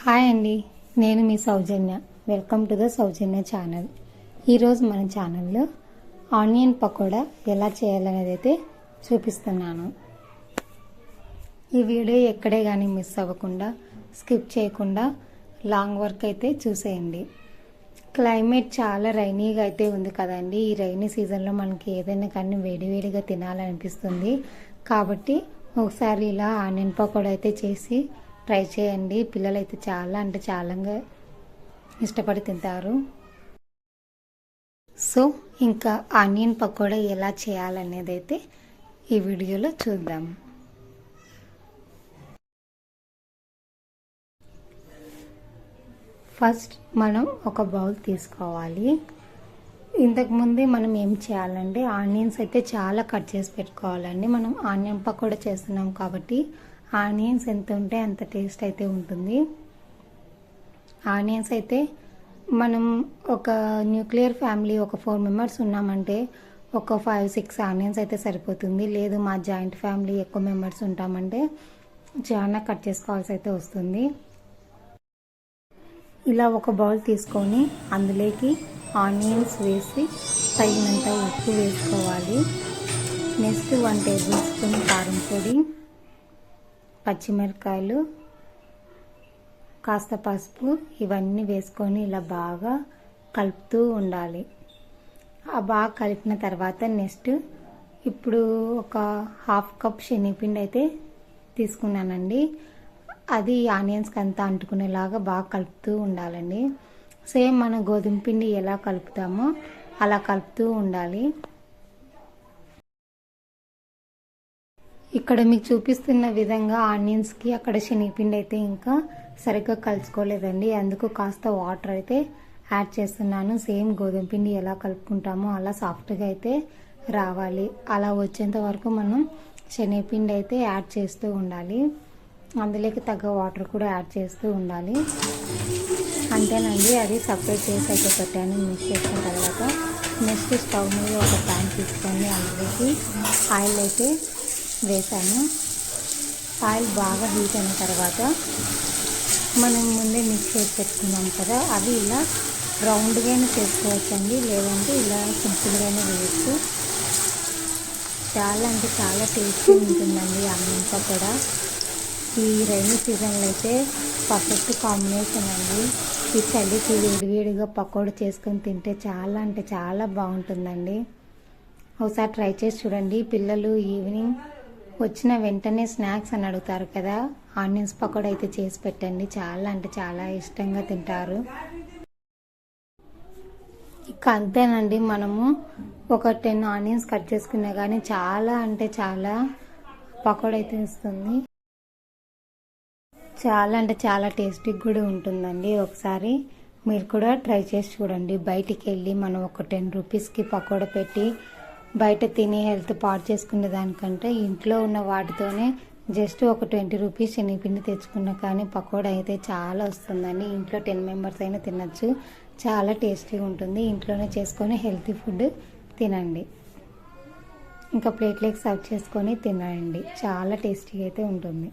Hi అండి, నేను మీ Soujanya. Welcome to the Soujanya channel. ఈరోజు మన ఛానల్లో ఆనియన్ పకోడా ఎలా చేయాలనేది అయితే చూపిస్తున్నాను. ఈ వీడియో ఎక్కడే కానీ మిస్ అవ్వకుండా స్కిప్ చేయకుండా లాంగ్ వర్క్ అయితే చూసేయండి. క్లైమేట్ చాలా రైనీగా అయితే ఉంది కదండి. ఈ రైనీ సీజన్లో మనకి ఏదైనా కానీ వేడివేడిగా తినాలనిపిస్తుంది. కాబట్టి ఒకసారి ఇలా ఆనియన్ పకోడా అయితే చేసి ట్రై చేయండి. పిల్లలు అయితే చాలా ఇష్టపడి తింటారు. సో ఇంకా ఆనియన్ పకోడా ఎలా చేయాలనేది అయితే ఈ వీడియోలో చూద్దాం. ఫస్ట్ మనం ఒక బౌల్ తీసుకోవాలి. ఇంతకుముందే మనం ఏం చేయాలంటే ఆనియన్స్ అయితే చాలా కట్ చేసి పెట్టుకోవాలండి. మనం ఆనియన్ పకోడా చేస్తున్నాం కాబట్టి ఆనియన్స్ ఎంత ఉంటే అంత టేస్ట్ అయితే ఉంటుంది. ఆనియన్స్ అయితే మనం ఒక న్యూక్లియర్ ఫ్యామిలీ ఒక 4 మెంబర్స్ ఉన్నామంటే ఒక 5-6 ఆనియన్స్ అయితే సరిపోతుంది. లేదు మా జాయింట్ ఫ్యామిలీ ఎక్కువ మెంబర్స్ ఉంటామంటే చాలా కట్ చేసుకోవాల్సి అయితే వస్తుంది. ఇలా ఒక బౌల్ తీసుకొని అందులోకి ఆనియన్స్ వేసి తగినంత ఉప్పు వేసుకోవాలి. నెక్స్ట్ 1 టేబుల్ స్పూన్ కారం పొడి, పచ్చిమిరపకాయలు, కాస్త పసుపు ఇవన్నీ వేసుకొని ఇలా బాగా కలుపుతూ ఉండాలి. బాగా కలిపిన తర్వాత నెక్స్ట్ ఇప్పుడు ఒక 1/2 కప్ శనగపిండి అయితే తీసుకున్నానండి. అది ఆనియన్స్కి అంతా అంటుకునేలాగా బాగా కలుపుతూ ఉండాలండి. సేమ్ మనం గోధుమ పిండి ఎలా కలుపుతామో అలా కలుపుతూ ఉండాలి. ఇక్కడ మీకు చూపిస్తున్న విధంగా ఆనియన్స్కి అక్కడ శనగపిండి అయితే ఇంకా సరిగ్గా కలుసుకోలేదండి. అందుకు కాస్త వాటర్ అయితే యాడ్ చేస్తున్నాను. సేమ్ గోధుమ పిండి ఎలా కలుపుకుంటామో అలా సాఫ్ట్గా అయితే రావాలి. అలా వచ్చేంత వరకు మనం శనగపిండి అయితే యాడ్ చేస్తూ ఉండాలి. అందులోకి తగ్గ వాటర్ కూడా యాడ్ చేస్తూ ఉండాలి. అంతేనండి, అది సపరేట్ చేసి అయితే పెట్టాను. మిక్స్ చేసిన తర్వాత నెక్స్ట్ స్టవ్ మీద ఒక ప్యాన్ తీసుకొని అందులోకి ఆయిల్ అయితే వేసాను. ఆయిల్ బాగా హీట్ అయిన తర్వాత మనం ముందే మిక్స్ చేసి పెట్టుకున్నాం కదా, అవి ఇలా రౌండ్గానే చేసుకోవచ్చండి, లేదంటే ఇలా సింపుల్గానే వేయచ్చు. చాలా అంటే చాలా టేస్టీ ఉంటుందండి ఆనియన్ పకోడా. ఈ రైనీ సీజన్లో అయితే పర్ఫెక్ట్ కాంబినేషన్ అండి. ఈ చలికి వేడివేడిగా పకోడా చేసుకొని తింటే చాలా అంటే చాలా బాగుంటుందండి. ఒకసారి ట్రై చేసి చూడండి. పిల్లలు ఈవినింగ్ వచ్చిన వెంటనే స్నాక్స్ అని అడుగుతారు కదా, ఆనియన్స్ పకోడా అయితే చేసి పెట్టండి. చాలా అంటే చాలా ఇష్టంగా తింటారు. ఇక అంతేనండి, మనము ఒక 10 ఆనియన్స్ కట్ చేసుకున్నా కానీ చాలా అంటే చాలా పకోడా అయితే వస్తుంది. చాలా అంటే చాలా టేస్టీ కూడా ఉంటుందండి. ఒకసారి మీరు కూడా ట్రై చేసి చూడండి. బయటికి వెళ్ళి మనం ఒక 10 రూపీస్కి పకోడా పెట్టి బయట తిని హెల్త్ పాడు చేసుకునే దానికంటే ఇంట్లో ఉన్న వాటితోనే జస్ట్ ఒక 20 రూపీస్ శనగపిండి తెచ్చుకున్నా కానీ పకోడా అయితే చాలా వస్తుందండి. ఇంట్లో 10 మెంబర్స్ అయినా తినచ్చు. చాలా టేస్టీగా ఉంటుంది. ఇంట్లోనే చేసుకొని హెల్తీ ఫుడ్ తినండి. ఇంకా ప్లేట్లోకి సర్వ్ చేసుకొని తినండి. చాలా టేస్టీగా అయితే ఉంటుంది.